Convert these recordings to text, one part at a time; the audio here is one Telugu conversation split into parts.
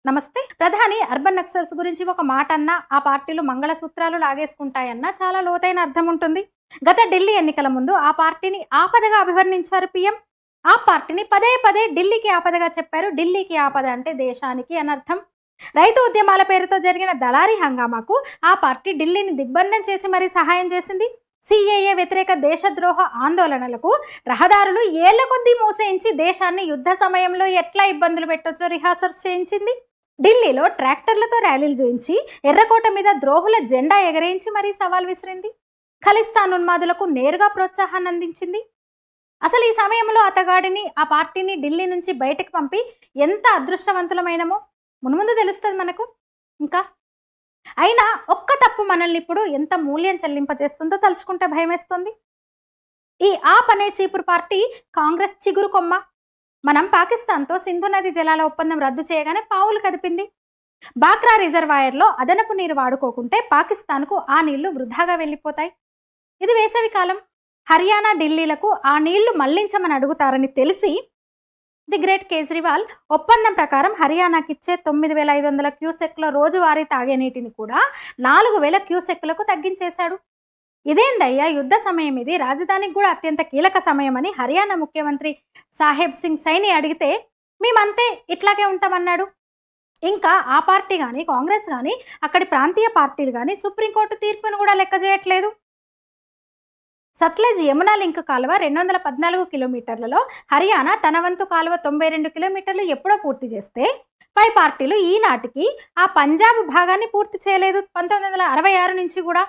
నమస్తే. ప్రధాని అర్బన్ నక్సల్స్ గురించి ఒక మాట అన్నా ఆ పార్టీలు మంగళసూత్రాలు లాగేసుకుంటాయన్నా చాలా లోతైన అర్థం ఉంటుంది. గత ఢిల్లీ ఎన్నికల ముందు ఆ పార్టీని ఆపదగా అభివర్ణించారు పీఎం. ఆ పార్టీని పదే పదే ఢిల్లీకి ఆపదగా చెప్పారు. ఢిల్లీకి ఆపద అంటే దేశానికి అనర్థం. రైతు ఉద్యమాల పేరుతో జరిగిన దళారీ హంగామాకు ఆ పార్టీ ఢిల్లీని దిగ్బంధం చేసి మరీ సహాయం చేసింది. సిఏఏ వ్యతిరేక దేశద్రోహ ఆందోళనలకు రహదారులు ఏళ్ల కొద్దీ మూసేయించి దేశాన్ని యుద్ధ సమయంలో ఎట్లా ఇబ్బందులు పెట్టొచ్చో రిహార్సల్స్ చేయించింది. ఢిల్లీలో ట్రాక్టర్లతో ర్యాలీలు చేయించి ఎర్రకోట మీద ద్రోహుల జెండా ఎగరేయించి మరీ సవాల్ విసిరింది. ఖలిస్తాన్ ఉన్మాదులకు నేరుగా ప్రోత్సాహాన్ని అందించింది. అసలు ఈ సమయంలో అతగాడిని ఆ పార్టీని ఢిల్లీ నుంచి బయటకు పంపి ఎంత అదృష్టవంతులమైనమో మున్ముందు తెలుస్తుంది మనకు. ఇంకా అయినా ఒక్క తప్పు మనల్ని ఇప్పుడు ఎంత మూల్యం చెల్లింపజేస్తుందో తలుచుకుంటే భయమేస్తుంది. ఈ అనే చీపురు పార్టీ కాంగ్రెస్ చిగురు కొమ్మ. మనం పాకిస్తాన్తో సింధు నది జలాల ఒప్పందం రద్దు చేయగానే పావులు కదిపింది. బాక్రా రిజర్వాయర్లో అదనపు నీరు వాడుకోకుంటే పాకిస్తాన్కు ఆ నీళ్లు వృధాగా వెళ్ళిపోతాయి. ఇది వేసవి కాలం. హర్యానా ఢిల్లీలకు ఆ నీళ్లు మళ్లించమని అడుగుతారని తెలిసి ది గ్రేట్ కేజ్రీవాల్ ఒప్పందం ప్రకారం హర్యానాకిచ్చే 9,500 క్యూసెక్ల రోజువారీ తాగే నీటిని కూడా 4,000 క్యూసెక్లకు తగ్గించేశాడు. ఇదేందయ్యా యుద్ధ సమయం, ఇది రాజధానికి కూడా అత్యంత కీలక సమయం అని హర్యానా ముఖ్యమంత్రి సాహెబ్ సింగ్ సైని అడిగితే మేమంతే ఇట్లాగే ఉంటామన్నాడు. ఇంకా ఆ పార్టీ కానీ కాంగ్రెస్ కానీ అక్కడి ప్రాంతీయ పార్టీలు కానీ సుప్రీంకోర్టు తీర్పును కూడా లెక్క చేయట్లేదు. సత్లెజ్ యమునా లింక్ కాలువ 214 కిలోమీటర్లలో హర్యానా తన వంతు కాలువ 92 కిలోమీటర్లు ఎప్పుడో పూర్తి చేస్తే పై పార్టీలు ఈనాటికి ఆ పంజాబ్ భాగాన్ని పూర్తి చేయలేదు. 1966 నుంచి కూడా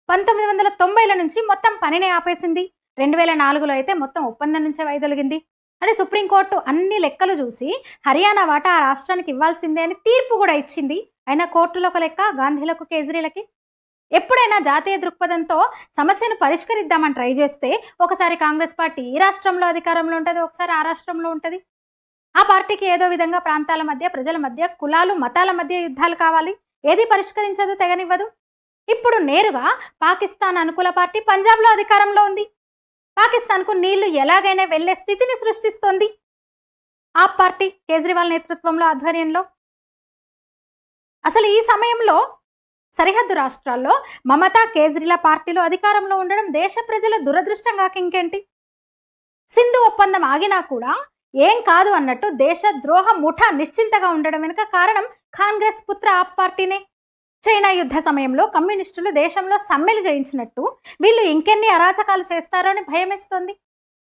1990ల నుంచి మొత్తం పనిని ఆపేసింది. 2004లో అయితే మొత్తం ఒప్పందం నుంచే వైదొలిగింది. అని సుప్రీంకోర్టు అన్ని లెక్కలు చూసి హర్యానా వాటా ఆ రాష్ట్రానికి ఇవ్వాల్సిందే అని తీర్పు కూడా ఇచ్చింది. అయినా కోర్టులో ఒక లెక్క, గాంధీలకు కేజ్రీలకి. ఎప్పుడైనా జాతీయ దృక్పథంతో సమస్యను పరిష్కరిద్దామని ట్రై చేస్తే ఒకసారి కాంగ్రెస్ పార్టీ ఈ రాష్ట్రంలో అధికారంలో ఉంటుంది, ఒకసారి ఆ రాష్ట్రంలో ఉంటుంది. ఆ పార్టీకి ఏదో విధంగా ప్రాంతాల మధ్య, ప్రజల మధ్య, కులాలు మతాల మధ్య యుద్ధాలు కావాలి. ఏది పరిష్కరించదు, తెగనివ్వదు. ఇప్పుడు నేరుగా పాకిస్తాన్ అనుకూల పార్టీ పంజాబ్లో అధికారంలో ఉంది. పాకిస్తాన్కు నీళ్లు ఎలాగైనా వెళ్లే స్థితిని సృష్టిస్తోంది ఆ పార్టీ కేజ్రీవాల్ నేతృత్వంలో, ఆధ్వర్యంలో. అసలు ఈ సమయంలో సరిహద్దు రాష్ట్రాల్లో మమతా కేజ్రీల పార్టీలు అధికారంలో ఉండడం దేశ ప్రజల దురదృష్టంగా ఇంకేంటి. సింధు ఒప్పందం ఆగినా కూడా ఏం కాదు అన్నట్టు దేశ ద్రోహ ముఠా నిశ్చింతగా ఉండడం వెనుక కారణం కాంగ్రెస్ పుత్ర ఆప్ పార్టీనే. చైనా యుద్ధ సమయంలో కమ్యూనిస్టులు దేశంలో సమ్మెలు చేయించినట్టు వీళ్ళు ఇంకెన్ని అరాచకాలు చేస్తారో అని భయమేస్తోంది.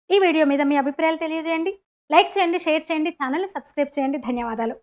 ఈ వీడియో మీద మీ అభిప్రాయాలు తెలియజేయండి. లైక్ చేయండి, షేర్ చేయండి, ఛానల్ని సబ్స్క్రైబ్ చేయండి. ధన్యవాదాలు.